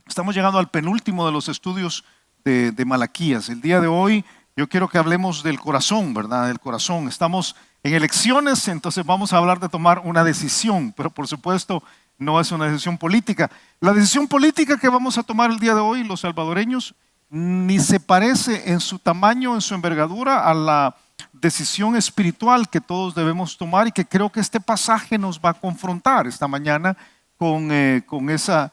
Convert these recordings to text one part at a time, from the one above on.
Estamos llegando al penúltimo de los estudios de Malaquías. El día de hoy yo quiero que hablemos del corazón, ¿verdad? Del corazón. Estamos en elecciones, entonces vamos a hablar de tomar una decisión, pero por supuesto no es una decisión política. La decisión política que vamos a tomar el día de hoy, los salvadoreños, ni se parece en su tamaño, en su envergadura, a la decisión espiritual que todos debemos tomar y que creo que este pasaje nos va a confrontar esta mañana con esa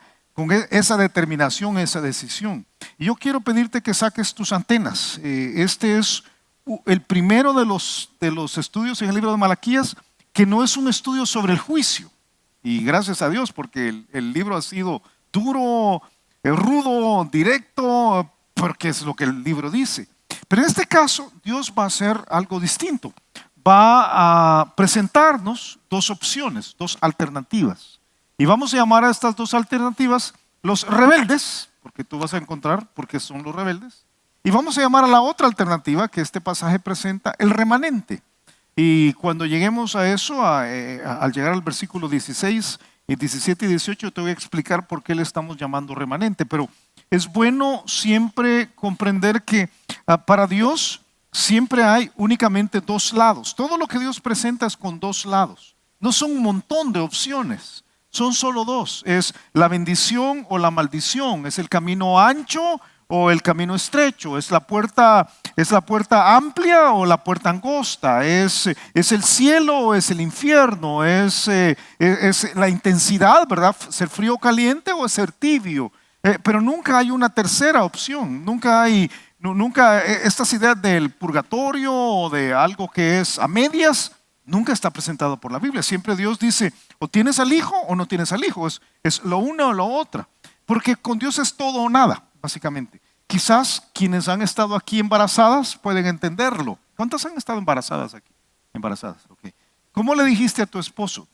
determinación, esa decisión. Y yo quiero pedirte que saques tus antenas. Este es el primero de los estudios en el libro de Malaquías que no es un estudio sobre el juicio. Y gracias a Dios, porque el libro ha sido duro, rudo, directo, porque es lo que el libro dice. Pero en este caso, Dios va a hacer algo distinto. Va a presentarnos dos opciones, dos alternativas. Y vamos a llamar a estas dos alternativas los rebeldes, porque tú vas a encontrar por qué son los rebeldes. Y vamos a llamar a la otra alternativa que este pasaje presenta, el remanente. Y cuando lleguemos a eso, al llegar al versículo 16, y 17 y 18, te voy a explicar por qué le estamos llamando remanente. Pero es bueno siempre comprender que para Dios siempre hay únicamente dos lados. Todo lo que Dios presenta es con dos lados. No son un montón de opciones. Son solo dos, es la bendición o la maldición, es el camino ancho o el camino estrecho, es la puerta amplia o la puerta angosta, es el cielo o es el infierno, es la intensidad, ¿verdad? Ser frío o caliente o ser tibio, pero nunca hay una tercera opción, nunca estas ideas del purgatorio o de algo que es a medias. Nunca está presentado por la Biblia. Siempre Dios dice, o tienes al hijo o no tienes al hijo. Es lo uno o lo otro. Porque con Dios es todo o nada, básicamente. Quizás quienes han estado aquí embarazadas pueden entenderlo. ¿Cuántas han estado embarazadas aquí? Embarazadas, ok. ¿Cómo le dijiste a tu esposo?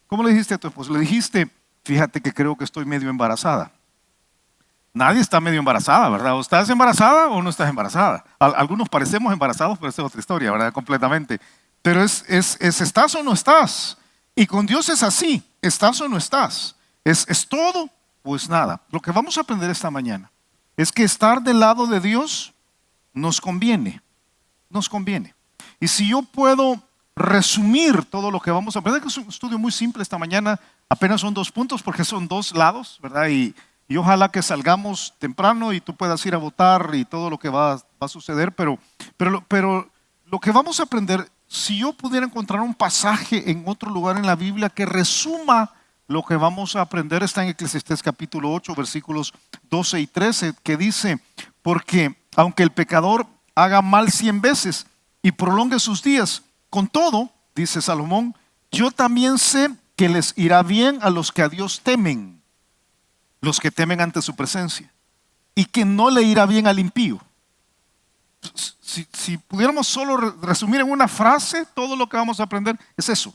¿Cómo le dijiste a tu esposo? Le dijiste, fíjate que creo que estoy medio embarazada. Nadie está medio embarazada, ¿verdad? ¿O estás embarazada o no estás embarazada? Algunos parecemos embarazados, pero esa es otra historia, ¿verdad? Completamente. Pero es estás o no estás. Y con Dios es así, estás o no estás. Es todo o es nada. Lo que vamos a aprender esta mañana es que estar del lado de Dios nos conviene. Nos conviene. Y si yo puedo resumir todo lo que vamos a aprender, que es un estudio muy simple esta mañana, apenas son 2 puntos porque son 2 lados, ¿verdad? Y ojalá que salgamos temprano y tú puedas ir a votar y todo lo que va a suceder. Pero lo que vamos a aprender, si yo pudiera encontrar un pasaje en otro lugar en la Biblia que resuma lo que vamos a aprender, está en Eclesiastés capítulo 8, versículos 12 y 13, que dice, porque aunque el pecador haga mal 100 veces y prolongue sus días, con todo, dice Salomón, yo también sé que les irá bien a los que a Dios temen, los que temen ante su presencia, y que no le irá bien al impío. Si pudiéramos solo resumir en una frase todo lo que vamos a aprender, es eso.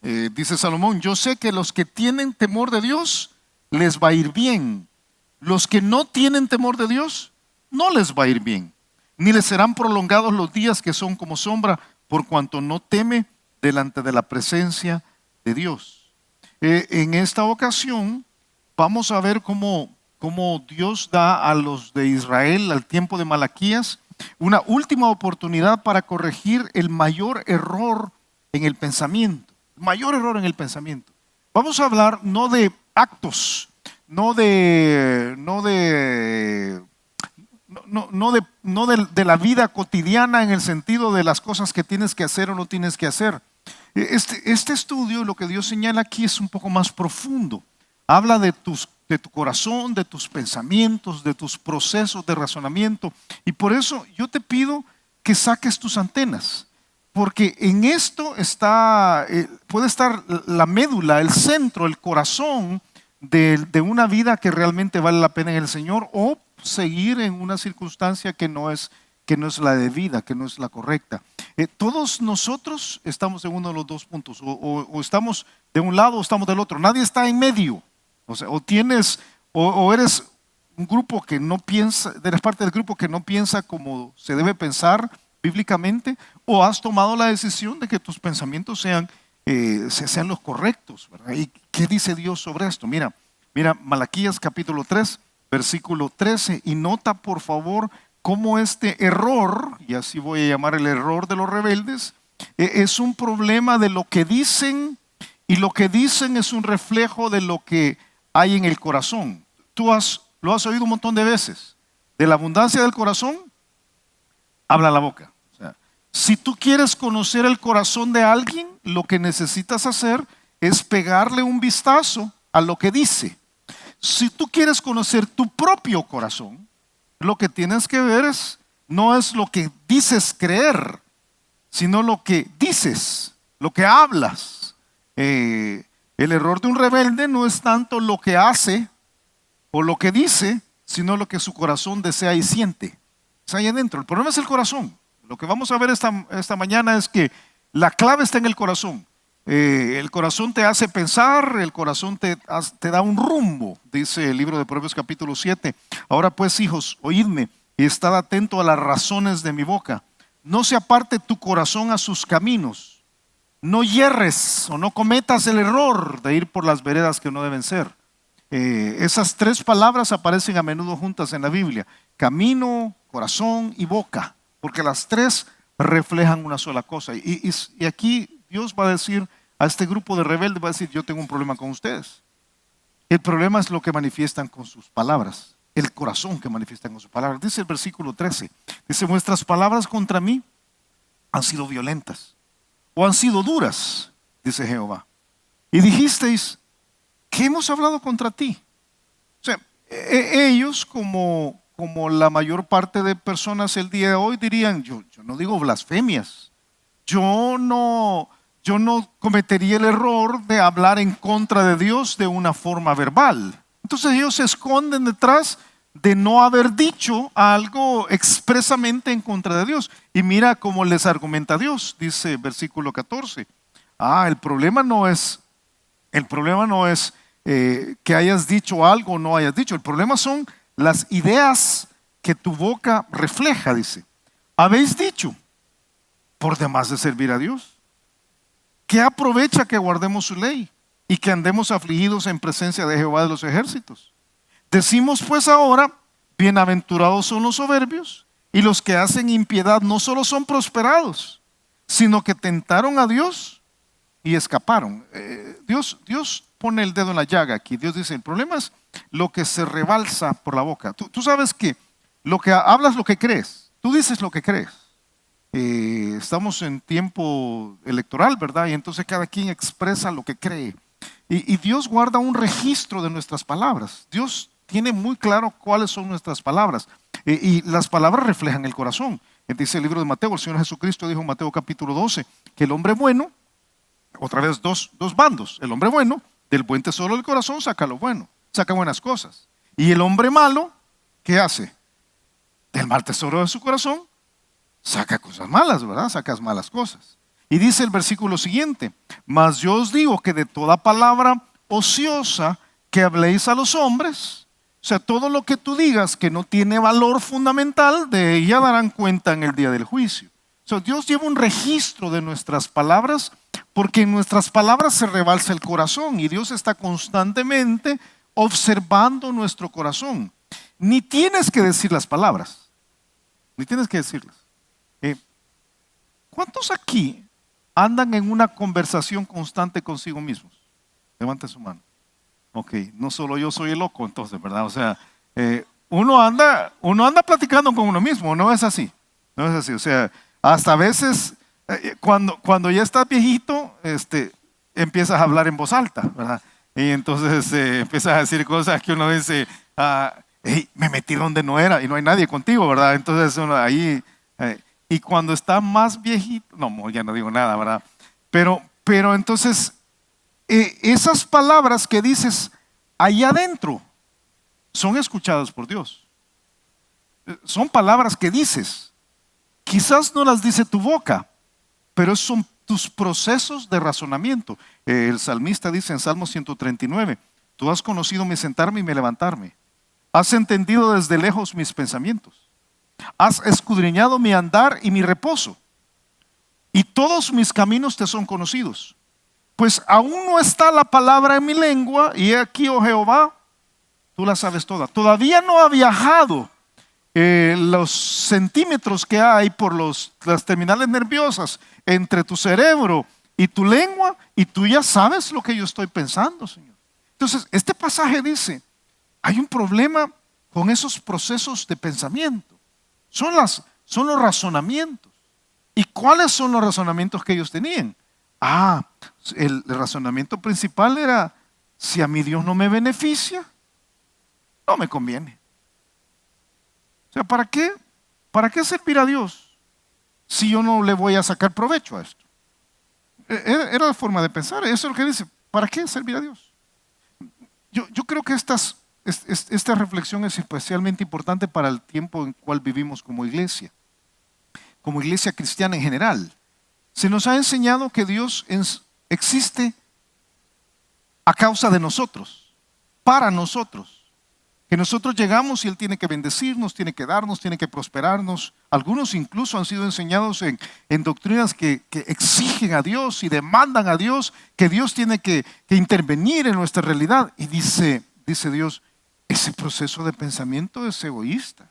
Dice Salomón, yo sé que los que tienen temor de Dios les va a ir bien. Los que no tienen temor de Dios no les va a ir bien. Ni les serán prolongados los días que son como sombra, por cuanto no teme delante de la presencia de Dios. En esta ocasión vamos a ver cómo Dios da a los de Israel al tiempo de Malaquías una última oportunidad para corregir el mayor error en el pensamiento. Mayor error en el pensamiento. Vamos a hablar no de actos, no de la vida cotidiana en el sentido de las cosas que tienes que hacer o no tienes que hacer. Este estudio, lo que Dios señala aquí es un poco más profundo. Habla de tu corazón, de tus pensamientos, de tus procesos de razonamiento. Y por eso yo te pido que saques tus antenas. Porque en esto puede estar la médula, el centro, el corazón de una vida que realmente vale la pena en el Señor, o seguir en una circunstancia que no es la debida, que no es la correcta. Todos nosotros estamos en uno de los dos puntos, o estamos de un lado o estamos del otro. Nadie está en medio. O sea, o eres un grupo que no piensa, eres parte del grupo que no piensa como se debe pensar bíblicamente, o has tomado la decisión de que tus pensamientos sean los correctos, ¿verdad? ¿Y qué dice Dios sobre esto? Mira, Mira, Malaquías capítulo 3, versículo 13, y nota por favor cómo este error, y así voy a llamar el error de los rebeldes, es un problema de lo que dicen, y lo que dicen es un reflejo de lo que hay en el corazón. Lo has oído un montón de veces. De la abundancia del corazón, habla la boca. O sea, si tú quieres conocer el corazón de alguien, lo que necesitas hacer es pegarle un vistazo a lo que dice. Si tú quieres conocer tu propio corazón, lo que tienes que ver no es lo que dices creer, sino lo que dices, lo que hablas. El error de un rebelde no es tanto lo que hace o lo que dice, sino lo que su corazón desea y siente. Es ahí adentro. El problema es el corazón. Lo que vamos a ver esta mañana es que la clave está en el corazón. El corazón te hace pensar, el corazón te da un rumbo, dice el libro de Proverbios capítulo 7. Ahora pues, hijos, oídme y estad atento a las razones de mi boca. No se aparte tu corazón a sus caminos. No yerres o no cometas el error de ir por las veredas que no deben ser. Esas tres palabras aparecen a menudo juntas en la Biblia: camino, corazón y boca, porque las tres reflejan una sola cosa. Y aquí Dios va a decir a este grupo de rebeldes, va a decir: yo tengo un problema con ustedes. El problema es lo que manifiestan con sus palabras, el corazón que manifiestan con sus palabras. Dice el versículo 13, dice: vuestras palabras contra mí han sido violentas o han sido duras, dice Jehová. Y dijisteis: ¿qué hemos hablado contra ti? O sea, ellos como la mayor parte de personas el día de hoy dirían: yo no digo blasfemias, yo no cometería el error de hablar en contra de Dios de una forma verbal. Entonces ellos se esconden detrás de no haber dicho algo expresamente en contra de Dios. Y mira cómo les argumenta Dios, dice versículo 14. El problema no es que hayas dicho algo o no hayas dicho. El problema son las ideas que tu boca refleja, dice. Habéis dicho: por demás de servir a Dios, ¿qué aprovecha que guardemos su ley y que andemos afligidos en presencia de Jehová de los ejércitos? Decimos pues ahora: bienaventurados son los soberbios, y los que hacen impiedad no solo son prosperados, sino que tentaron a Dios y escaparon. Dios pone el dedo en la llaga aquí. Dios dice: el problema es lo que se rebalsa por la boca. Tú sabes que lo que hablas, lo que crees. Tú dices lo que crees. Estamos en tiempo electoral, ¿verdad? Y entonces cada quien expresa lo que cree. Y Dios guarda un registro de nuestras palabras. Dios tiene muy claro cuáles son nuestras palabras. Y las palabras reflejan el corazón. Dice el libro de Mateo, el Señor Jesucristo dijo en Mateo capítulo 12, que el hombre bueno, otra vez dos bandos, el hombre bueno, del buen tesoro del corazón saca lo bueno, saca buenas cosas. Y el hombre malo, ¿qué hace? Del mal tesoro de su corazón, saca cosas malas, ¿verdad? Sacas malas cosas. Y dice el versículo siguiente: mas yo os digo que de toda palabra ociosa que habléis a los hombres, o sea, todo lo que tú digas que no tiene valor fundamental, de ella darán cuenta en el día del juicio. O sea, Dios lleva un registro de nuestras palabras, porque en nuestras palabras se rebalsa el corazón, y Dios está constantemente observando nuestro corazón. Ni tienes que decir las palabras, ni tienes que decirlas. ¿Cuántos aquí andan en una conversación constante consigo mismos? Levanten su mano. Ok, no solo yo soy el loco entonces, ¿verdad? O sea, uno anda platicando con uno mismo, ¿no es así? No es así, o sea, hasta a veces cuando ya estás viejito, empiezas a hablar en voz alta, ¿verdad? Y entonces empiezas a decir cosas que uno dice: hey, me metí donde no era y no hay nadie contigo, ¿verdad? Entonces uno ahí, y cuando está más viejito, no, ya no digo nada, ¿verdad? Pero entonces esas palabras que dices allá adentro son escuchadas por Dios. Son palabras que dices. Quizás no las dice tu boca, pero son tus procesos de razonamiento. El salmista dice en Salmo 139: tú has conocido mi sentarme y mi levantarme. Has entendido desde lejos mis pensamientos. Has escudriñado mi andar y mi reposo. Y todos mis caminos te son conocidos. Pues aún no está la palabra en mi lengua, y he aquí, oh Jehová, tú la sabes toda. Todavía no ha viajado los centímetros que hay por las terminales nerviosas entre tu cerebro y tu lengua, y tú ya sabes lo que yo estoy pensando, Señor. Entonces, este pasaje dice, hay un problema con esos procesos de pensamiento. Son los razonamientos. ¿Y cuáles son los razonamientos que ellos tenían? El razonamiento principal era, si a mí Dios no me beneficia, no me conviene. O sea, ¿para qué? ¿Para qué servir a Dios si yo no le voy a sacar provecho a esto? Era la forma de pensar. Eso es lo que dice. ¿Para qué servir a Dios? Yo creo que esta reflexión es especialmente importante para el tiempo en el cual vivimos como iglesia cristiana en general. Se nos ha enseñado que Dios existe a causa de nosotros, para nosotros. Que nosotros llegamos y Él tiene que bendecirnos, tiene que darnos, tiene que prosperarnos. Algunos incluso han sido enseñados en doctrinas que exigen a Dios y demandan a Dios, que Dios tiene que intervenir en nuestra realidad. Y dice Dios, ese proceso de pensamiento es egoísta.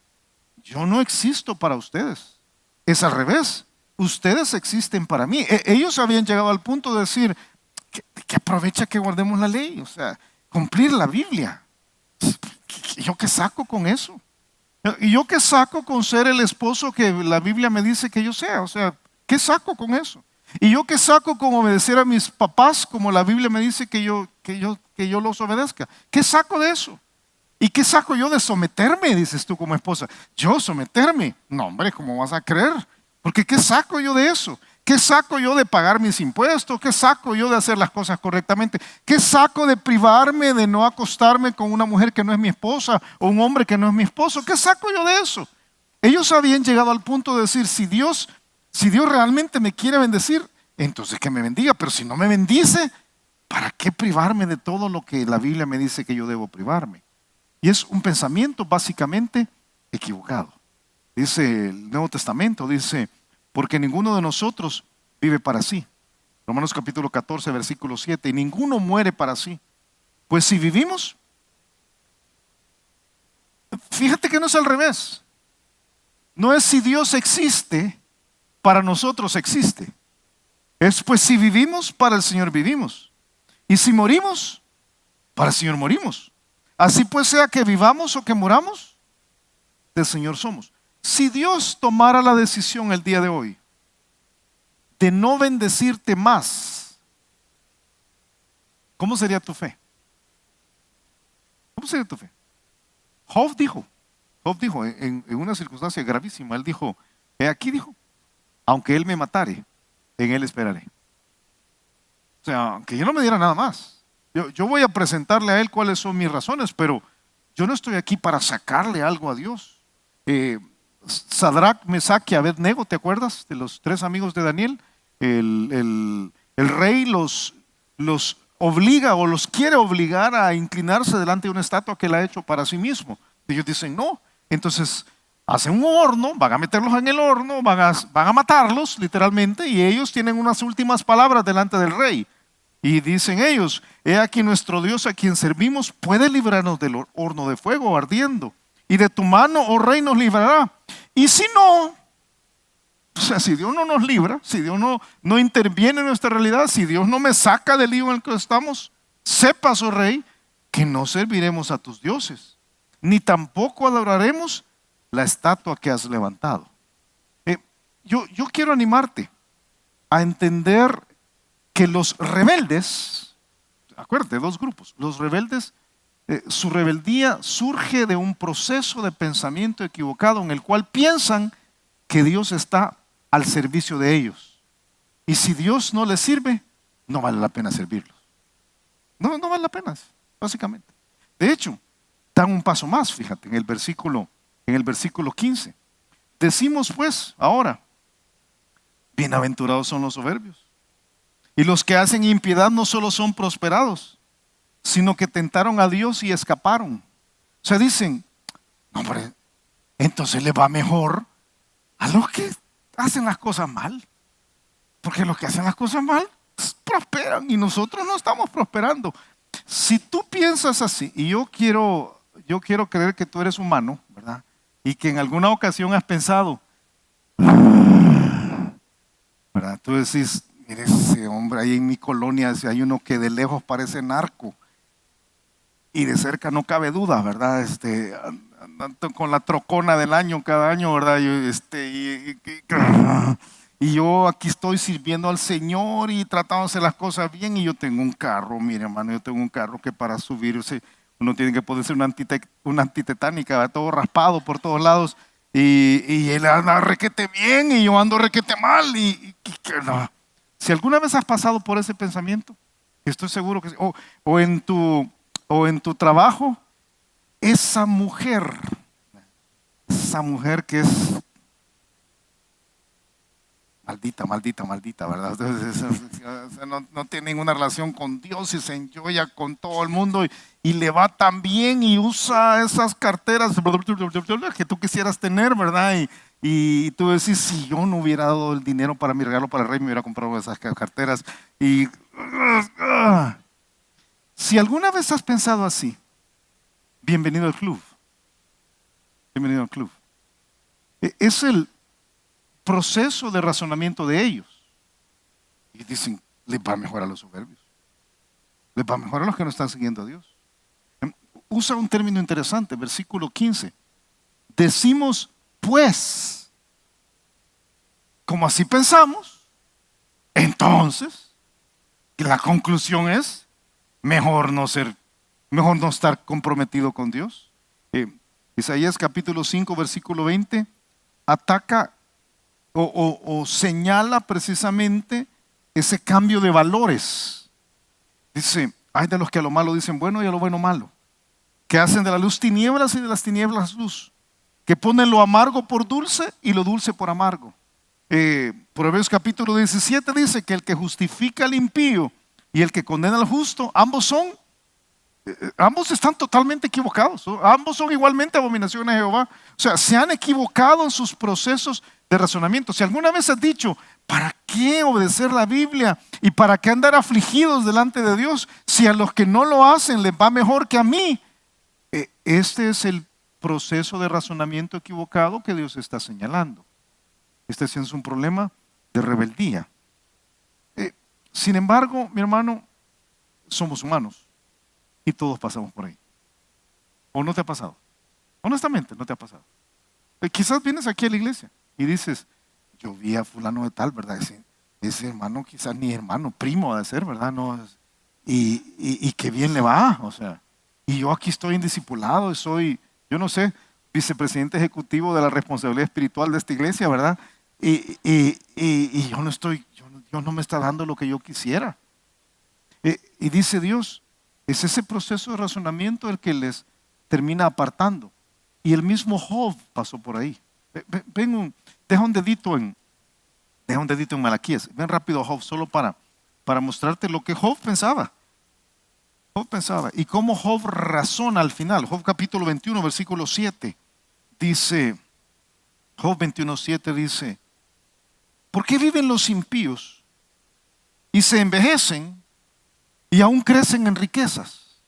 Yo no existo para ustedes. Es al revés. Ustedes existen para mí. Ellos habían llegado al punto de decir, que aprovecha que guardemos la ley, o sea, cumplir la Biblia. ¿Yo qué saco con eso? ¿Y yo qué saco con ser el esposo que la Biblia me dice que yo sea? O sea, ¿qué saco con eso? ¿Y yo qué saco con obedecer a mis papás como la Biblia me dice que yo los obedezca? ¿Qué saco de eso? ¿Y qué saco yo de someterme, dices tú como esposa? ¿Yo someterme? No, hombre, ¿cómo vas a creer? Porque ¿qué saco yo de eso? ¿Qué saco yo de pagar mis impuestos? ¿Qué saco yo de hacer las cosas correctamente? ¿Qué saco de privarme de no acostarme con una mujer que no es mi esposa o un hombre que no es mi esposo? ¿Qué saco yo de eso? Ellos habían llegado al punto de decir, si Dios realmente me quiere bendecir, entonces que me bendiga, pero si no me bendice, ¿para qué privarme de todo lo que la Biblia me dice que yo debo privarme? Y es un pensamiento básicamente equivocado. Dice el Nuevo Testamento, dice, porque ninguno de nosotros vive para sí. Romanos capítulo 14, versículo 7, y ninguno muere para sí. Pues si vivimos, fíjate que no es al revés. No es si Dios existe, para nosotros existe. Es pues si vivimos, para el Señor vivimos. Y si morimos, para el Señor morimos. Así pues sea que vivamos o que muramos, del Señor somos. Si Dios tomara la decisión el día de hoy de no bendecirte más, ¿cómo sería tu fe? ¿Cómo sería tu fe? Job dijo en una circunstancia gravísima, él dijo, aquí dijo, aunque él me matare, en él esperaré. O sea, aunque yo no me diera nada más, yo voy a presentarle a él cuáles son mis razones, pero yo no estoy aquí para sacarle algo a Dios. Sadrach, Mesach y Abednego, ¿te acuerdas? De los 3 amigos de Daniel. El rey los obliga o los quiere obligar a inclinarse delante de una estatua que él ha hecho para sí mismo. Ellos dicen no. Entonces hacen un horno, van a meterlos en el horno, van a matarlos literalmente, y ellos tienen unas últimas palabras delante del rey. Y dicen ellos, he aquí nuestro Dios a quien servimos puede librarnos del horno de fuego ardiendo. Y de tu mano, oh rey, nos librará. Y si no, o sea, si Dios no nos libra, si Dios no interviene en nuestra realidad, si Dios no me saca del lío en el que estamos, sepas, oh rey, que no serviremos a tus dioses, ni tampoco adoraremos la estatua que has levantado. Yo quiero animarte a entender que los rebeldes, acuérdate, 2 grupos, los rebeldes, su rebeldía surge de un proceso de pensamiento equivocado en el cual piensan que Dios está al servicio de ellos. Y si Dios no les sirve, no vale la pena servirlos. No vale la pena, básicamente. De hecho, dan un paso más, fíjate, en el versículo 15. Decimos pues ahora, bienaventurados son los soberbios. Y los que hacen impiedad no solo son prosperados, sino que tentaron a Dios y escaparon. O sea, dicen, hombre, entonces le va mejor a los que hacen las cosas mal. Porque los que hacen las cosas mal prosperan y nosotros no estamos prosperando. Si tú piensas así, y yo quiero yo quiero creer que tú eres humano, ¿verdad? Y que en alguna ocasión has pensado, ¿verdad? Tú decís, mire ese hombre ahí en mi colonia, si hay uno que de lejos parece narco y de cerca no cabe duda, ¿verdad? Andando con la trocona del año cada año, ¿verdad? Y yo aquí estoy sirviendo al Señor y tratando de hacer las cosas bien, y yo tengo un carro, mire hermano, yo tengo un carro que para subirse uno tiene que ponerse una antitetánica, ¿verdad? Todo raspado por todos lados, y él anda requete bien y yo ando requete mal. No. Si alguna vez has pasado por ese pensamiento, estoy seguro que sí, o en tu trabajo, esa mujer que es maldita, ¿verdad? Entonces, no tiene ninguna relación con Dios y se enjoya con todo el mundo y le va tan bien y usa esas carteras que tú quisieras tener, ¿verdad? Y tú decís, si yo no hubiera dado el dinero para mi regalo para el rey, me hubiera comprado esas carteras. Y si alguna vez has pensado así, bienvenido al club. Bienvenido al club. Es el proceso de razonamiento de ellos. Y dicen, les va mejor a los soberbios. Les va mejor a los que no están siguiendo a Dios. Usa un término interesante, versículo 15. Decimos, pues, como así pensamos, entonces, la conclusión es, mejor no estar comprometido con Dios. Isaías capítulo 5, versículo 20, ataca o señala precisamente ese cambio de valores. Dice, hay de los que a lo malo dicen bueno y a lo bueno malo, que hacen de la luz tinieblas y de las tinieblas luz, que ponen lo amargo por dulce y lo dulce por amargo. Proverbios capítulo 17 dice que el que justifica al impío y el que condena al justo, ambos están totalmente equivocados, ¿no? Ambos son igualmente abominaciones a Jehová. O sea, se han equivocado en sus procesos de razonamiento. Si alguna vez has dicho, ¿para qué obedecer la Biblia? ¿Y para qué andar afligidos delante de Dios? Si a los que no lo hacen les va mejor que a mí. Este es el proceso de razonamiento equivocado que Dios está señalando. Este sí es un problema de rebeldía. Sin embargo, mi hermano, somos humanos. Y todos pasamos por ahí. ¿O no te ha pasado? Honestamente, no te ha pasado. Quizás vienes aquí a la iglesia y dices, yo vi a fulano de tal, ¿verdad? Ese hermano quizás ni hermano, primo ha de ser, ¿verdad? No, y qué bien le va, o sea. Y yo aquí estoy indiscipulado, soy, yo no sé, vicepresidente ejecutivo de la responsabilidad espiritual de esta iglesia, ¿verdad? Y yo no me está dando lo que yo quisiera. Y dice Dios, es ese proceso de razonamiento el que les termina apartando. Y el mismo Job pasó por ahí. Deja un dedito en Malaquías. Ven rápido a Job, solo para mostrarte lo que Job pensaba. Job pensaba. Y cómo Job razona al final. Job capítulo 21, versículo 7. Dice, Job 21, 7 dice, ¿por qué viven los impíos y se envejecen y aún crecen en riquezas?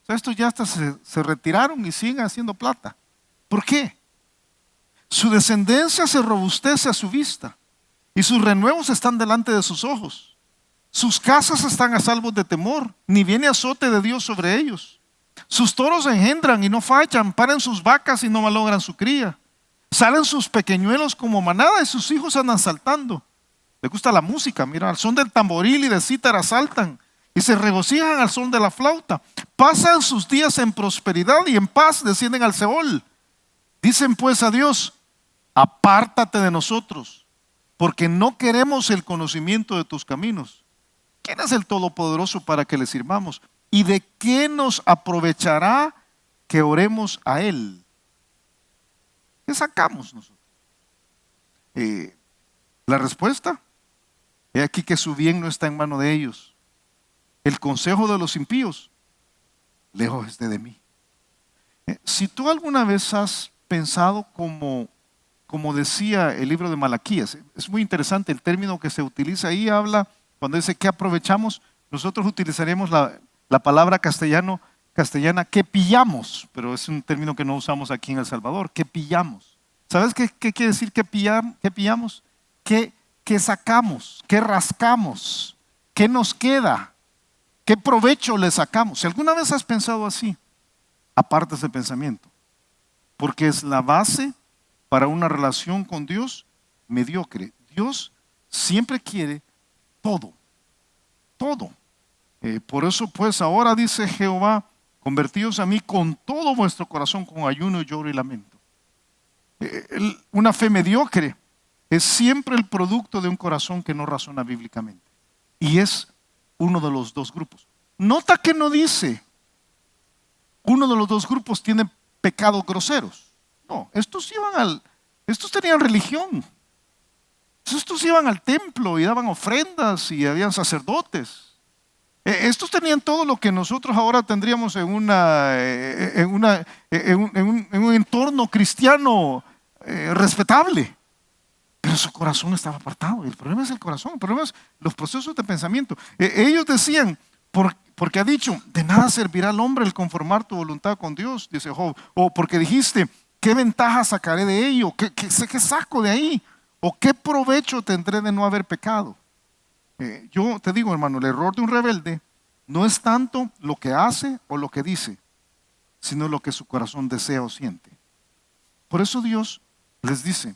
O sea, estos ya hasta se retiraron y siguen haciendo plata. ¿Por qué? Su descendencia se robustece a su vista y sus renuevos están delante de sus ojos. Sus casas están a salvo de temor, ni viene azote de Dios sobre ellos. Sus toros engendran y no fallan, paren sus vacas y no malogran su cría. Salen sus pequeñuelos como manada y sus hijos andan saltando. Le gusta la música, mira, al son del tamboril y de cítara saltan y se regocijan al son de la flauta. Pasan sus días en prosperidad y en paz descienden al Seol. Dicen pues a Dios, apártate de nosotros, porque no queremos el conocimiento de tus caminos. ¿Quién es el Todopoderoso para que le sirvamos? ¿Y de qué nos aprovechará que oremos a Él? ¿Qué sacamos nosotros? La respuesta, he aquí que su bien no está en mano de ellos. El consejo de los impíos, lejos esté de mí. Si tú alguna vez has pensado como decía el libro de Malaquías, es muy interesante el término que se utiliza ahí, habla, cuando dice que aprovechamos, nosotros utilizaremos la palabra castellano castellana, que pillamos, pero es un término que no usamos aquí en El Salvador, que pillamos. ¿Sabes qué quiere decir que pillamos? Que sacamos, que rascamos, que nos queda, qué provecho le sacamos. Si alguna vez has pensado así, aparta ese pensamiento, porque es la base para una relación con Dios mediocre. Dios siempre quiere todo, todo. Por eso pues ahora dice Jehová, convertíos a mí con todo vuestro corazón, con ayuno, lloro y lamento. Una fe mediocre es siempre el producto de un corazón que no razona bíblicamente. Y es uno de los dos grupos. Nota que no dice, uno de los dos grupos tiene pecados groseros. No, estos tenían religión. Estos iban al templo y daban ofrendas y habían sacerdotes. Estos tenían todo lo que nosotros ahora tendríamos en un entorno cristiano respetable. Pero su corazón estaba apartado. Y el problema es el corazón, el problema es los procesos de pensamiento. Ellos decían, porque ha dicho, de nada servirá al hombre el conformar tu voluntad con Dios, dice Job. O porque dijiste, ¿qué ventaja sacaré de ello? ¿Qué saco de ahí? ¿O qué provecho tendré de no haber pecado? Yo te digo, hermano, el error de un rebelde no es tanto lo que hace o lo que dice, sino lo que su corazón desea o siente. Por eso Dios les dice,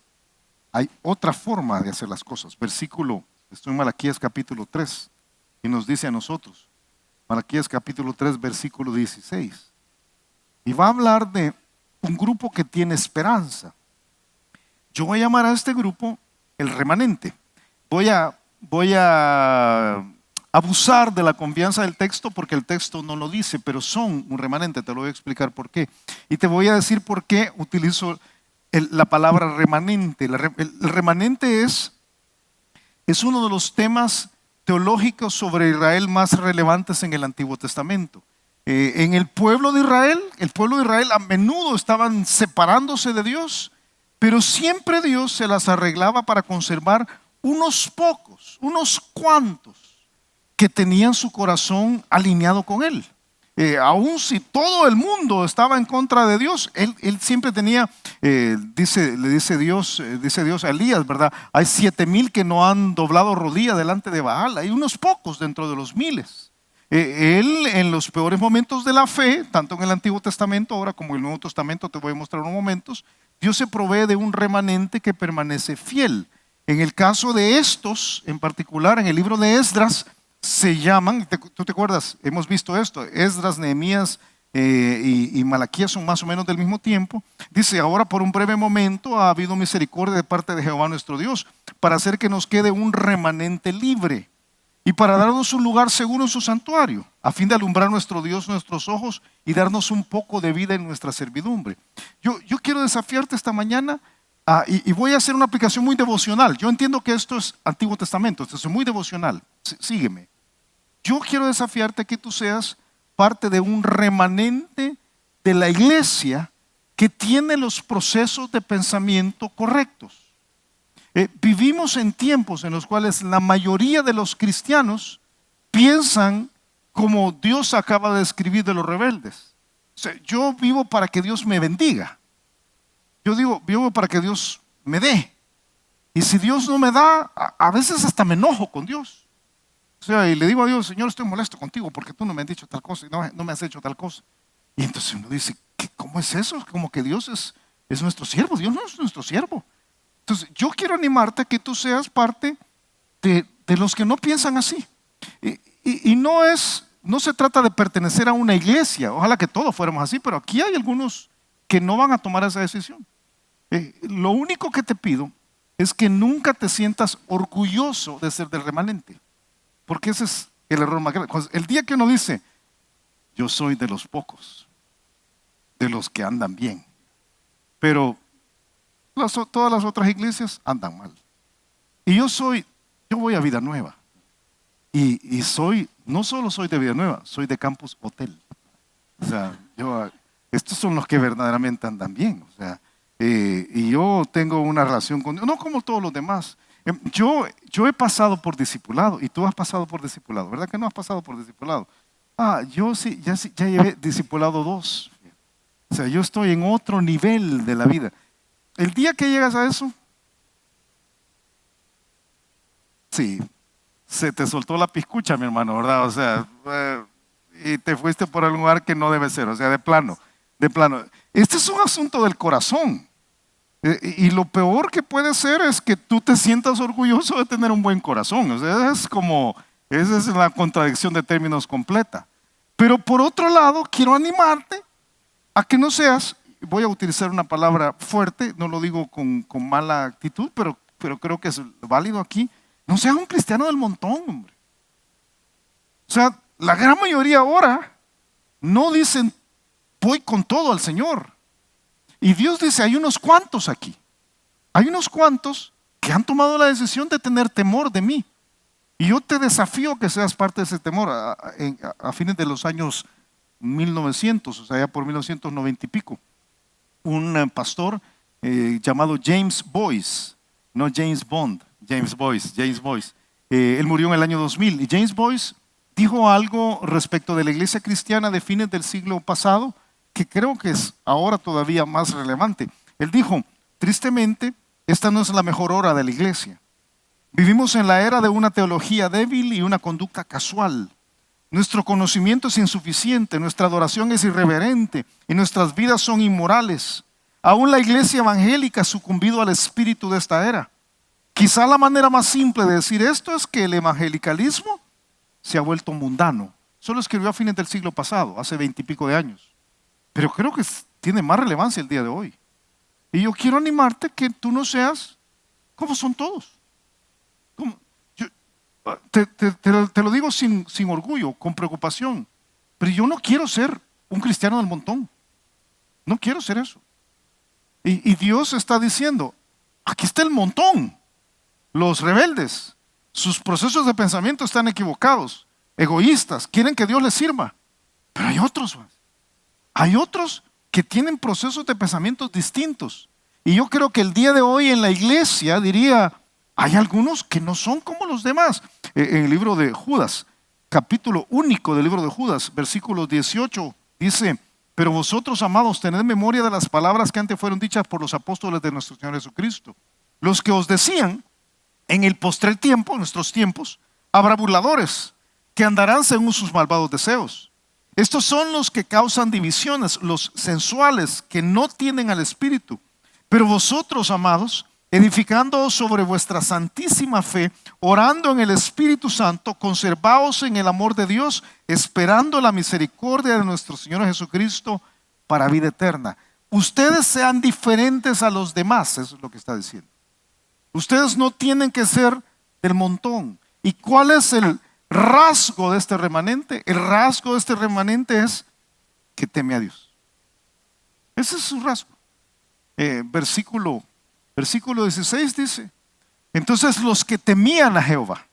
hay otra forma de hacer las cosas. Estoy en Malaquías capítulo 3 y nos dice a nosotros, Malaquías capítulo 3 versículo 16. Y va a hablar de un grupo que tiene esperanza. Yo voy a llamar a este grupo el remanente. Voy a abusar de la confianza del texto porque el texto no lo dice, pero son un remanente. Te lo voy a explicar por qué. Y te voy a decir por qué utilizo la palabra remanente. El remanente es uno de los temas teológicos sobre Israel más relevantes en el Antiguo Testamento. En el pueblo de Israel a menudo estaban separándose de Dios, pero siempre Dios se las arreglaba para conservar unos pocos, unos cuantos que tenían su corazón alineado con Él. Aun si todo el mundo estaba en contra de Dios, Él siempre tenía, le dice Dios a Elías, ¿verdad? Hay 7,000 que no han doblado rodilla delante de Baal, hay unos pocos dentro de los miles. Él en los peores momentos de la fe, tanto en el Antiguo Testamento ahora como en el Nuevo Testamento, te voy a mostrar unos momentos, Dios se provee de un remanente que permanece fiel. En el caso de estos, en particular, en el libro de Esdras, se llaman, ¿tú te acuerdas? Hemos visto esto, Esdras, Nehemías y Malaquías son más o menos del mismo tiempo. Dice, ahora por un breve momento ha habido misericordia de parte de Jehová nuestro Dios, para hacer que nos quede un remanente libre y para darnos un lugar seguro en su santuario, a fin de alumbrar nuestro Dios nuestros ojos y darnos un poco de vida en nuestra servidumbre. Yo quiero desafiarte esta mañana y voy a hacer una aplicación muy devocional. Yo entiendo que esto es Antiguo Testamento, esto es muy devocional. Sígueme. Yo quiero desafiarte que tú seas parte de un remanente de la iglesia que tiene los procesos de pensamiento correctos. Vivimos en tiempos en los cuales la mayoría de los cristianos piensan como Dios acaba de escribir de los rebeldes. O sea, yo vivo para que Dios me bendiga. Yo digo, vivo para que Dios me dé. Y si Dios no me da, a veces hasta me enojo con Dios. O sea, y le digo a Dios, Señor, estoy molesto contigo porque tú no me has dicho tal cosa y no me has hecho tal cosa. Y entonces uno dice, ¿cómo es eso? Como que Dios es nuestro siervo. Dios no es nuestro siervo. Entonces, yo quiero animarte a que tú seas parte de los que no piensan así. Y no se trata de pertenecer a una iglesia. Ojalá que todos fuéramos así, pero aquí hay algunos que no van a tomar esa decisión. Lo único que te pido es que nunca te sientas orgulloso de ser del remanente, porque ese es el error más grande. El día que uno dice, yo soy de los pocos, de los que andan bien, pero todas las otras iglesias andan mal. Y yo voy a Vida Nueva. Y no solo soy de Vida Nueva, soy de Campus Hotel. O sea, estos son los que verdaderamente andan bien. O sea, y yo tengo una relación con Dios, no como todos los demás. Yo he pasado por discipulado y tú has pasado por discipulado, ¿verdad que no has pasado por discipulado? Yo sí, ya llevé discipulado 2. O sea, yo estoy en otro nivel de la vida. El día que llegas a eso, sí, se te soltó la piscucha, mi hermano, ¿verdad? O sea, y te fuiste por algún lugar que no debe ser, o sea, de plano, de plano. Este es un asunto del corazón. Y lo peor que puede ser es que tú te sientas orgulloso de tener un buen corazón. O sea, esa es la contradicción de términos completa. Pero por otro lado, quiero animarte a que no seas, voy a utilizar una palabra fuerte, no lo digo con mala actitud, pero creo que es válido aquí. No seas un cristiano del montón, hombre. O sea, la gran mayoría ahora no dicen, voy con todo al Señor. Y Dios dice, hay unos cuantos aquí. Hay unos cuantos que han tomado la decisión de tener temor de mí. Y yo te desafío a que seas parte de ese temor a fines de los años 1900, o sea, ya por 1990 y pico. Un pastor llamado James Boyce, no James Bond, James Boyce. Él murió en el año 2000 y James Boyce dijo algo respecto de la iglesia cristiana de fines del siglo pasado que creo que es ahora todavía más relevante. Él dijo, tristemente, esta no es la mejor hora de la iglesia. Vivimos en la era de una teología débil y una conducta casual. Nuestro conocimiento es insuficiente, nuestra adoración es irreverente y nuestras vidas son inmorales. Aún la iglesia evangélica ha sucumbido al espíritu de esta era. Quizá la manera más simple de decir esto es que el evangelicalismo se ha vuelto mundano. Solo escribió a fines del siglo pasado, hace 20 y pico de años. Pero creo que tiene más relevancia el día de hoy. Y yo quiero animarte que tú no seas como son todos. Te lo digo sin orgullo, con preocupación. Pero yo no quiero ser un cristiano del montón. No quiero ser eso. Y Dios está diciendo, aquí está el montón. Los rebeldes, sus procesos de pensamiento están equivocados, egoístas, quieren que Dios les sirva. Pero hay otros más. Hay otros que tienen procesos de pensamientos distintos. Y yo creo que el día de hoy en la iglesia diría, hay algunos que no son como los demás. En el libro de Judas, capítulo único del libro de Judas, versículo 18, dice, pero vosotros, amados, tened memoria de las palabras que antes fueron dichas por los apóstoles de nuestro Señor Jesucristo. Los que os decían, en el postrer tiempo, en nuestros tiempos, habrá burladores que andarán según sus malvados deseos. Estos son los que causan divisiones, los sensuales que no tienen al Espíritu. Pero vosotros, amados, edificándoos sobre vuestra santísima fe, orando en el Espíritu Santo, conservaos en el amor de Dios, esperando la misericordia de nuestro Señor Jesucristo para vida eterna. Ustedes sean diferentes a los demás, eso es lo que está diciendo. Ustedes no tienen que ser del montón. ¿Y cuál es el rasgo de este remanente? El rasgo de este remanente es que teme a Dios. Ese es su rasgo. Versículo 16 dice, entonces los que temían a Jehová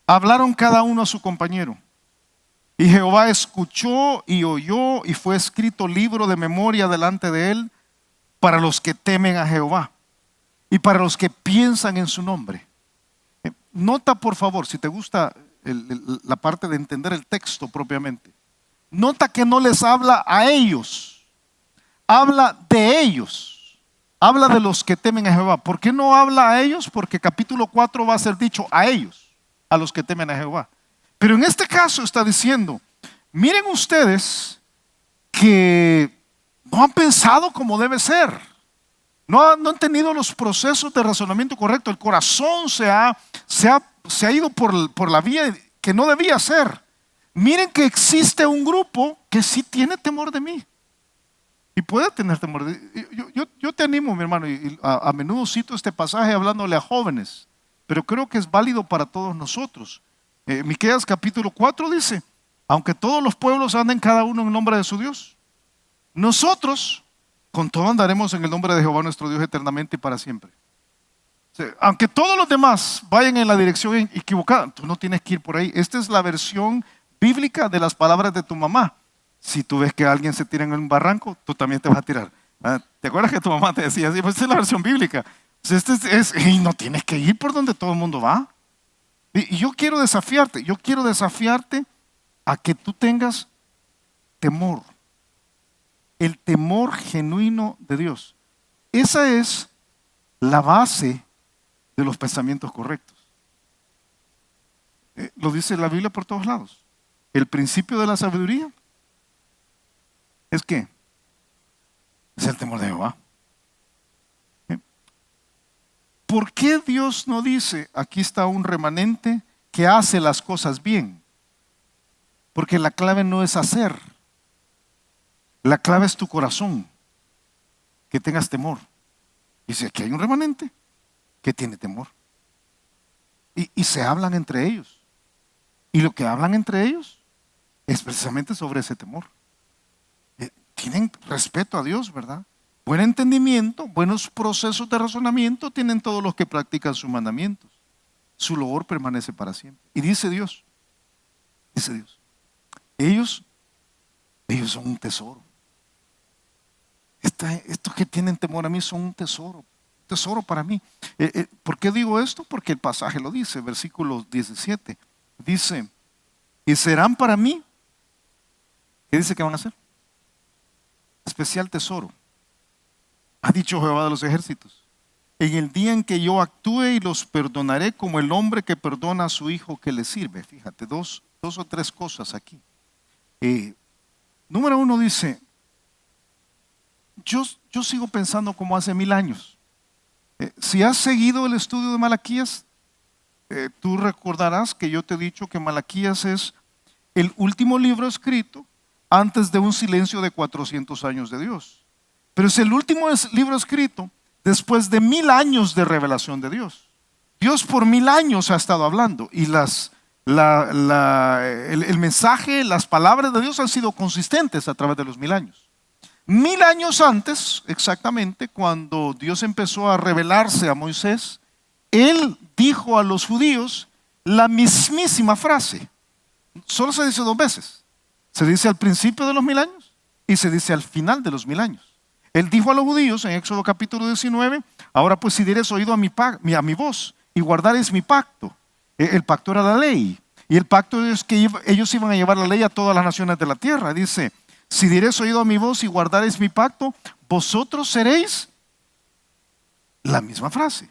hablaron cada uno a su compañero. Y Jehová escuchó y oyó y fue escrito libro de memoria delante de él para los que temen a Jehová y para los que piensan en su nombre. Nota por favor, si te gusta la parte de entender el texto propiamente, nota que no les habla a ellos, habla de ellos. Habla de los que temen a Jehová. ¿Por qué no habla a ellos? Porque capítulo 4 va a ser dicho a ellos, a los que temen a Jehová. Pero en este caso está diciendo, miren ustedes que no han pensado como debe ser. No han tenido los procesos de razonamiento correcto. El corazón se ha ido por la vía que no debía ser. Miren que existe un grupo que sí tiene temor de mí. Y puede tener temor. Yo te animo, mi hermano, y a menudo cito este pasaje hablándole a jóvenes, pero creo que es válido para todos nosotros. Miqueas capítulo 4 dice, aunque todos los pueblos anden cada uno en nombre de su Dios, nosotros con todo andaremos en el nombre de Jehová nuestro Dios eternamente y para siempre. O sea, aunque todos los demás vayan en la dirección equivocada, tú no tienes que ir por ahí. Esta es la versión bíblica de las palabras de tu mamá. Si tú ves que alguien se tira en un barranco, tú también te vas a tirar. ¿Te acuerdas que tu mamá te decía así? Pues esta es la versión bíblica. Pues y no tienes que ir por donde todo el mundo va. Y yo quiero desafiarte a que tú tengas temor, el temor genuino de Dios. Esa es la base de los pensamientos correctos. Lo dice la Biblia por todos lados. El principio de la sabiduría es que es el temor de Jehová. ¿Por qué Dios no dice, aquí está un remanente que hace las cosas bien? Porque la clave no es hacer. La clave es tu corazón. Que tengas temor. Dice, aquí hay un remanente que tiene temor. Y se hablan entre ellos. Y lo que hablan entre ellos es precisamente sobre ese temor. Tienen respeto a Dios, ¿verdad? Buen entendimiento, buenos procesos de razonamiento tienen todos los que practican sus mandamientos. Su loor permanece para siempre. Y dice Dios, ellos son un tesoro. Estos que tienen temor a mí son un tesoro para mí. ¿Por qué digo esto? Porque el pasaje lo dice, versículo 17. Dice, y serán para mí, ¿qué dice que van a hacer? Especial tesoro. Ha dicho Jehová de los ejércitos, en el día en que yo actúe y los perdonaré como el hombre que perdona a su hijo que le sirve. Fíjate, dos o tres cosas aquí. Número uno dice, yo sigo pensando como hace 1000 años. Si has seguido el estudio de Malaquías, tú recordarás que yo te he dicho que Malaquías es el último libro escrito antes de un silencio de 400 años de Dios. Pero es el último libro escrito después de 1000 años de revelación de Dios. Dios por 1000 años ha estado hablando y el mensaje, las palabras de Dios han sido consistentes a través de los 1000 años. 1000 años antes, exactamente, cuando Dios empezó a revelarse a Moisés, Él dijo a los judíos la mismísima frase. Solo se dice 2 veces. Se dice al principio de los 1000 años y se dice al final de los 1000 años. Él dijo a los judíos en Éxodo capítulo 19, ahora pues si dieres oído a mi voz y guardaréis mi pacto. El pacto era la ley. Y el pacto es que ellos iban a llevar la ley a todas las naciones de la tierra. Dice, si dieres oído a mi voz y guardaréis mi pacto, vosotros seréis la misma frase.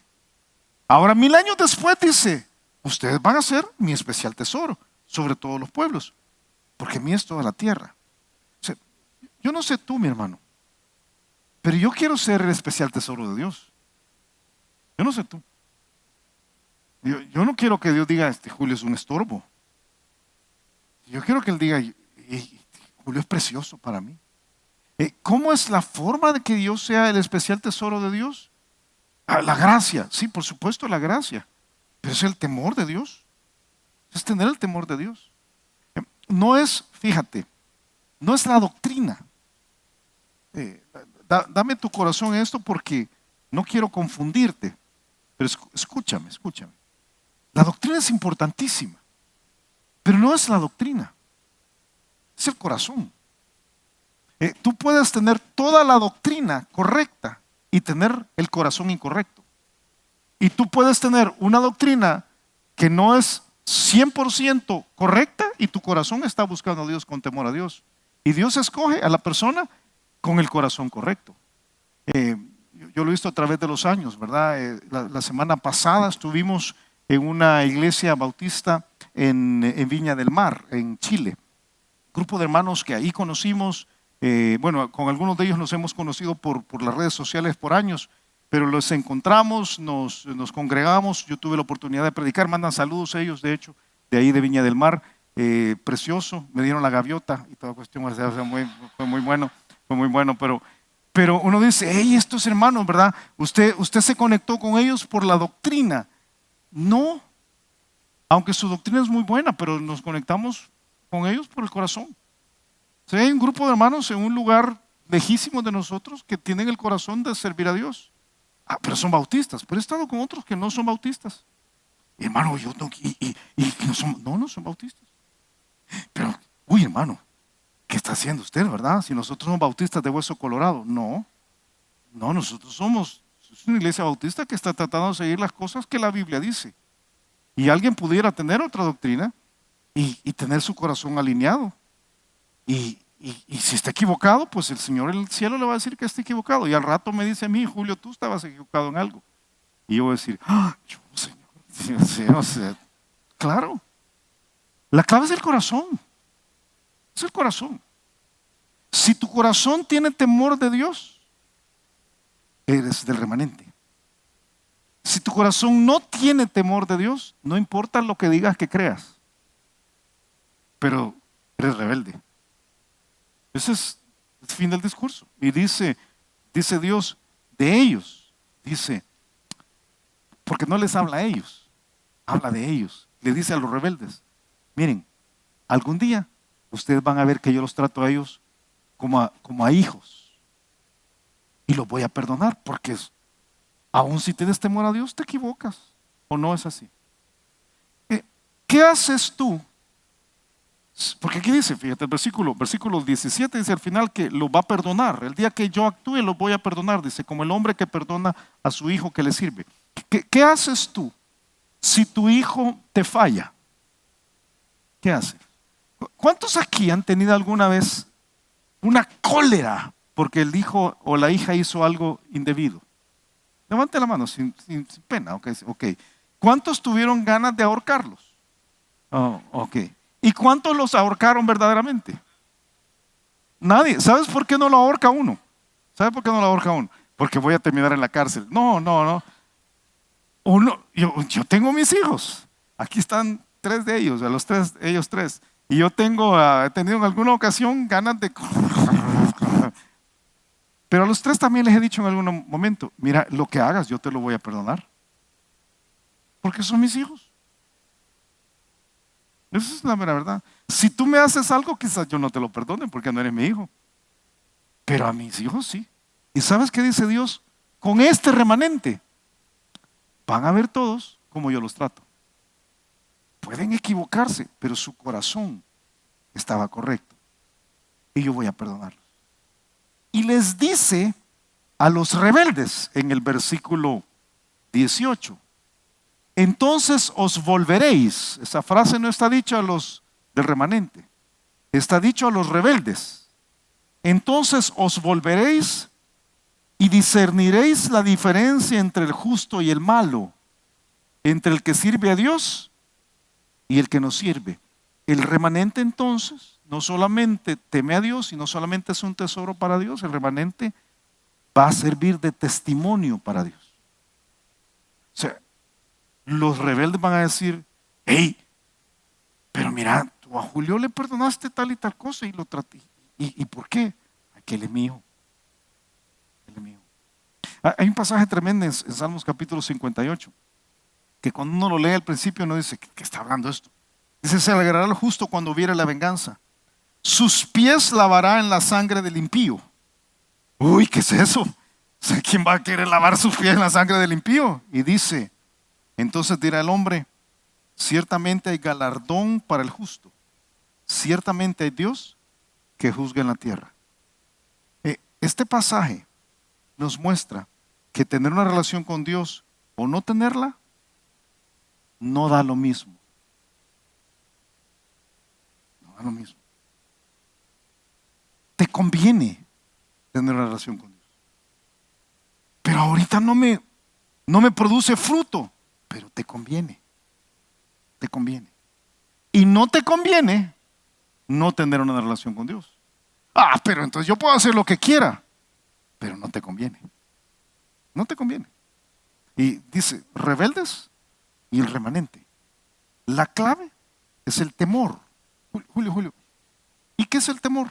Ahora 1000 años después dice, ustedes van a ser mi especial tesoro sobre todos los pueblos, porque mío es toda la tierra. O sea, yo no sé tú, mi hermano, pero yo quiero ser el especial tesoro de Dios. Yo no sé tú. Yo no quiero que Dios diga, Julio es un estorbo. Yo quiero que Él diga, Julio es precioso para mí. ¿Cómo es la forma de que Dios sea el especial tesoro de Dios? La gracia, sí, por supuesto la gracia. Pero es el temor de Dios. Es tener el temor de Dios. No es, fíjate, no es la doctrina. Dame tu corazón esto porque no quiero confundirte. Pero escúchame. La doctrina es importantísima. Pero no es la doctrina. Es el corazón. Tú puedes tener toda la doctrina correcta y tener el corazón incorrecto. Y tú puedes tener una doctrina que no es 100% correcta y tu corazón está buscando a Dios con temor a Dios. Y Dios escoge a la persona con el corazón correcto. Yo lo he visto a través de los años, ¿verdad? La semana pasada estuvimos en una iglesia bautista en Viña del Mar, en Chile. Grupo de hermanos que ahí conocimos, bueno, con algunos de ellos nos hemos conocido por las redes sociales por años, pero los encontramos, nos congregamos, yo tuve la oportunidad de predicar, mandan saludos ellos, de hecho, de ahí de Viña del Mar, precioso, me dieron la gaviota y toda cuestión, o sea, fue muy bueno, pero uno dice, hey, estos hermanos, ¿verdad? Usted se conectó con ellos por la doctrina. No, aunque su doctrina es muy buena, pero nos conectamos con ellos por el corazón. O sea, hay un grupo de hermanos en un lugar lejísimo de nosotros que tienen el corazón de servir a Dios. Pero son bautistas. Pero he estado con otros que no son bautistas. Y hermano, yo no, no son bautistas. Pero, hermano, ¿qué está haciendo usted, verdad? Si nosotros somos bautistas de hueso colorado. No, nosotros somos una iglesia bautista que está tratando de seguir las cosas que la Biblia dice. Y alguien pudiera tener otra doctrina, y tener su corazón alineado. Y si está equivocado, pues el Señor en el cielo le va a decir que está equivocado. Y al rato me dice a mí, Julio, tú estabas equivocado en algo. Y yo voy a decir, yo, Señor, sí, o sea, claro. La clave es el corazón. Es el corazón. Si tu corazón tiene temor de Dios, eres del remanente. Si tu corazón no tiene temor de Dios, no importa lo que digas que creas, pero eres rebelde. Ese es el fin del discurso. Y dice Dios de ellos, dice, porque no les habla a ellos, habla de ellos. Le dice a los rebeldes, miren, algún día ustedes van a ver que yo los trato a ellos como a hijos. Y los voy a perdonar, porque aun si tienes temor a Dios, te equivocas. ¿O no es así? ¿Qué haces tú? Porque aquí dice, fíjate el versículo 17 dice al final que lo va a perdonar. El día que yo actúe lo voy a perdonar, dice, como el hombre que perdona a su hijo que le sirve. ¿Qué haces tú si tu hijo te falla? ¿Qué haces? ¿Cuántos aquí han tenido alguna vez una cólera porque el hijo o la hija hizo algo indebido? Levante la mano sin pena. Okay. ¿Cuántos tuvieron ganas de ahorcarlos? Ok. ¿Y cuántos los ahorcaron verdaderamente? Nadie. ¿Sabes por qué no lo ahorca uno? ¿Sabes por qué no lo ahorca uno? Porque voy a terminar en la cárcel. No. Yo tengo mis hijos. Aquí están 3 de ellos, ellos tres. Y yo he tenido en alguna ocasión ganas de... Pero a los 3 también les he dicho en algún momento, mira, lo que hagas yo te lo voy a perdonar. Porque son mis hijos. Esa es la mera verdad. Si tú me haces algo, quizás yo no te lo perdone porque no eres mi hijo. Pero a mis hijos sí. ¿Y sabes qué dice Dios? Con este remanente van a ver todos como yo los trato. Pueden equivocarse, pero su corazón estaba correcto. Y yo voy a perdonarlos. Y les dice a los rebeldes en el versículo 18. Entonces os volveréis. Esa frase no está dicha a los del remanente, está dicho a los rebeldes. Entonces os volveréis y discerniréis la diferencia entre el justo y el malo, entre el que sirve a Dios y el que no sirve. El remanente entonces no solamente teme a Dios y no solamente es un tesoro para Dios, el remanente va a servir de testimonio para Dios. O sea, los rebeldes van a decir, hey, pero mira, tú a Julio le perdonaste tal y tal cosa y lo traté. ¿Y por qué? Aquel es mi hijo. Él es mi hijo. Hay un pasaje tremendo en Salmos capítulo 58, que cuando uno lo lee al principio uno dice, ¿qué está hablando esto? Dice, se alegrará el justo cuando viere la venganza. Sus pies lavará en la sangre del impío. Uy, ¿qué es eso? O sea, ¿quién va a querer lavar sus pies en la sangre del impío? Y dice, entonces dirá el hombre, ciertamente hay galardón para el justo. Ciertamente hay Dios que juzga en la tierra. Este pasaje nos muestra que tener una relación con Dios o no tenerla no da lo mismo. No da lo mismo. Te conviene tener una relación con Dios. Pero ahorita no me produce fruto, pero te conviene. Te conviene. Y no te conviene no tener una relación con Dios. Pero entonces yo puedo hacer lo que quiera, pero no te conviene. No te conviene. Y dice, rebeldes y el remanente. La clave es el temor. Julio. ¿Y qué es el temor?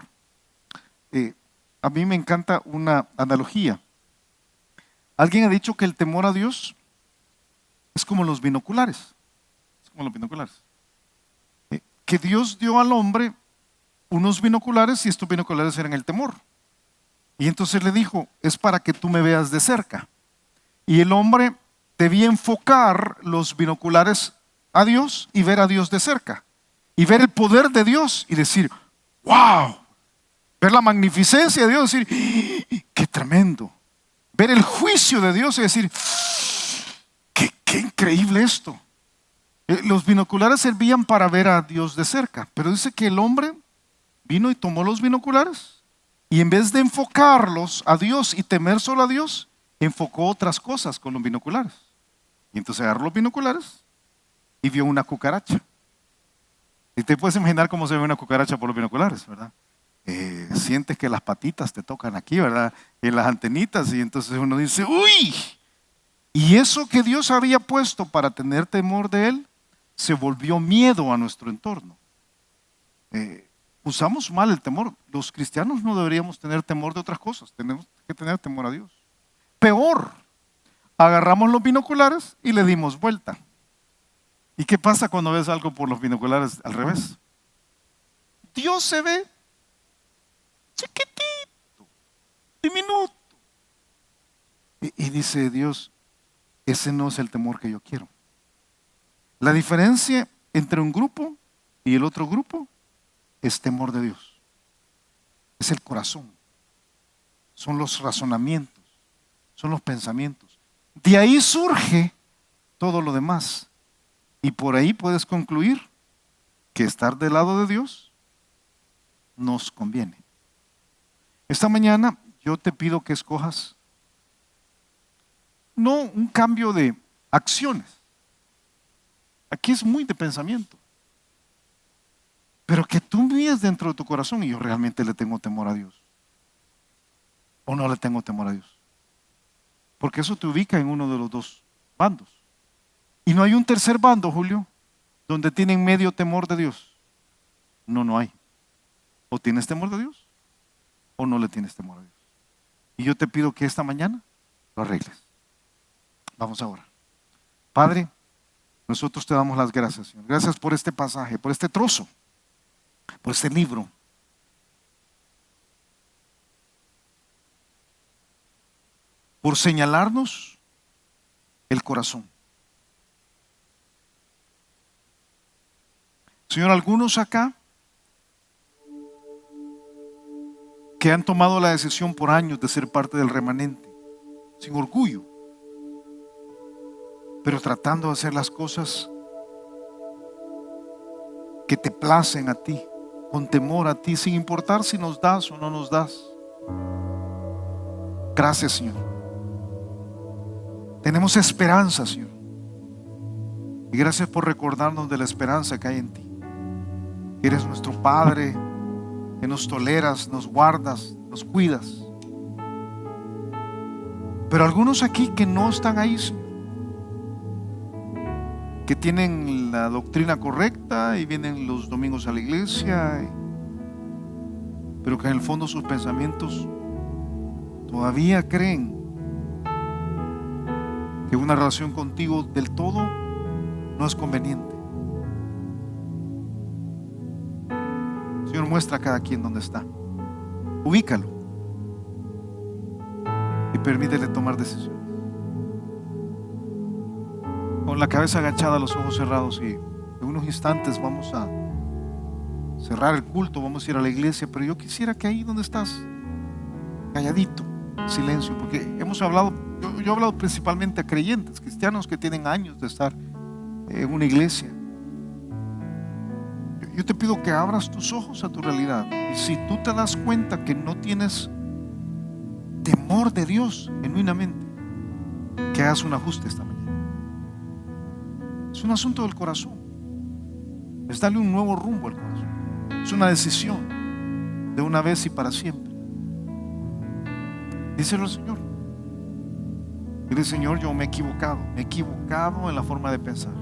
A mí me encanta una analogía. Alguien ha dicho que el temor a Dios es como los binoculares. Es como los binoculares. Que Dios dio al hombre unos binoculares y estos binoculares eran el temor. Y entonces le dijo, es para que tú me veas de cerca. Y el hombre debía enfocar los binoculares a Dios y ver a Dios de cerca. Y ver el poder de Dios y decir, wow. Ver la magnificencia de Dios y decir, qué tremendo. Ver el juicio de Dios y decir, qué increíble esto. Los binoculares servían para ver a Dios de cerca, pero dice que el hombre vino y tomó los binoculares y en vez de enfocarlos a Dios y temer solo a Dios, enfocó otras cosas con los binoculares. Y entonces agarró los binoculares y vio una cucaracha. Y te puedes imaginar cómo se ve una cucaracha por los binoculares, ¿verdad? Sientes que las patitas te tocan aquí, ¿verdad? En las antenitas, y entonces uno dice, ¡uy! Y eso que Dios había puesto para tener temor de Él, se volvió miedo a nuestro entorno. Usamos mal el temor. Los cristianos no deberíamos tener temor de otras cosas, tenemos que tener temor a Dios. Peor, agarramos los binoculares y le dimos vuelta. ¿Y qué pasa cuando ves algo por los binoculares al revés? Dios se ve chiquitito, diminuto. Y dice Dios, ese no es el temor que yo quiero. La diferencia entre un grupo y el otro grupo es temor de Dios. Es el corazón. Son los razonamientos. Son los pensamientos. De ahí surge todo lo demás. Y por ahí puedes concluir que estar del lado de Dios nos conviene. Esta mañana yo te pido que escojas no un cambio de acciones. Aquí es muy de pensamiento. Pero que tú mires dentro de tu corazón y yo realmente le tengo temor a Dios. O no le tengo temor a Dios. Porque eso te ubica en uno de los dos bandos. Y no hay un tercer bando, Julio, donde tienen medio temor de Dios. No hay. O tienes temor de Dios o no le tienes temor a Dios. Y yo te pido que esta mañana lo arregles. Vamos ahora. Padre, nosotros te damos las gracias, Señor. Gracias por este pasaje, por este trozo, por este libro. Por señalarnos el corazón. Señor, algunos acá que han tomado la decisión por años de ser parte del remanente, sin orgullo, pero tratando de hacer las cosas que te placen a ti, con temor a ti, sin importar si nos das o no nos das. Gracias, Señor. Tenemos esperanza, Señor. Y gracias por recordarnos de la esperanza que hay en ti. Eres nuestro Padre, que nos toleras, nos guardas, nos cuidas. Pero algunos aquí que no están ahí, Señor, que tienen la doctrina correcta y vienen los domingos a la iglesia, pero que en el fondo sus pensamientos todavía creen que una relación contigo del todo no es conveniente. Señor, muestra a cada quien donde está. Ubícalo y permítele tomar decisiones. Con la cabeza agachada, los ojos cerrados, y en unos instantes vamos a cerrar el culto, vamos a ir a la iglesia, pero yo quisiera que ahí donde estás, calladito, silencio, porque hemos hablado, yo he hablado principalmente a creyentes, cristianos que tienen años de estar en una iglesia. Yo te pido que abras tus ojos a tu realidad, y si tú te das cuenta que no tienes temor de Dios genuinamente, que hagas un ajuste esta mañana. Es un asunto del corazón, es darle un nuevo rumbo al corazón, es una decisión de una vez y para siempre. Díselo al Señor. Dile: Señor, yo me he equivocado en la forma de pensar.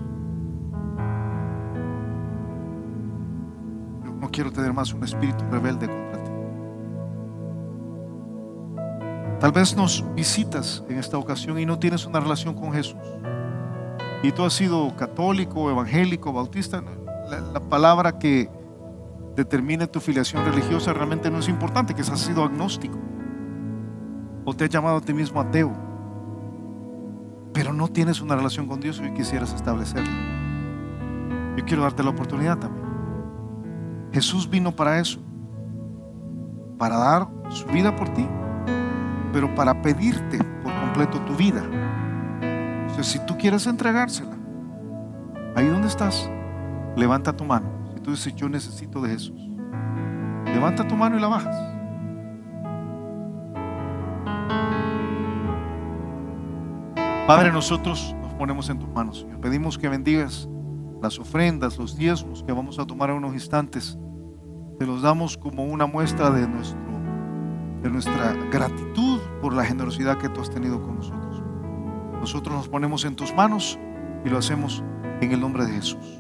Yo no quiero tener más un espíritu rebelde contra ti. Tal vez nos visitas en esta ocasión y no tienes una relación con Jesús, y tú has sido católico, evangélico, bautista. La palabra que determine tu filiación religiosa realmente no es importante. Que has sido agnóstico o te has llamado a ti mismo ateo, pero no tienes una relación con Dios y quisieras establecerla. Yo quiero darte la oportunidad también. Jesús vino para eso, para dar su vida por ti, pero para pedirte por completo tu vida. Entonces, si tú quieres entregársela, Ahí donde estás, levanta tu mano. Si tú dices, yo necesito de Jesús, levanta tu mano y la bajas. Padre, nosotros nos ponemos en tus manos, Señor. Pedimos que bendigas las ofrendas, los diezmos que vamos a tomar en unos instantes. Te los damos como una muestra de nuestra gratitud por la generosidad que tú has tenido con nosotros. Nosotros nos ponemos en tus manos y lo hacemos en el nombre de Jesús.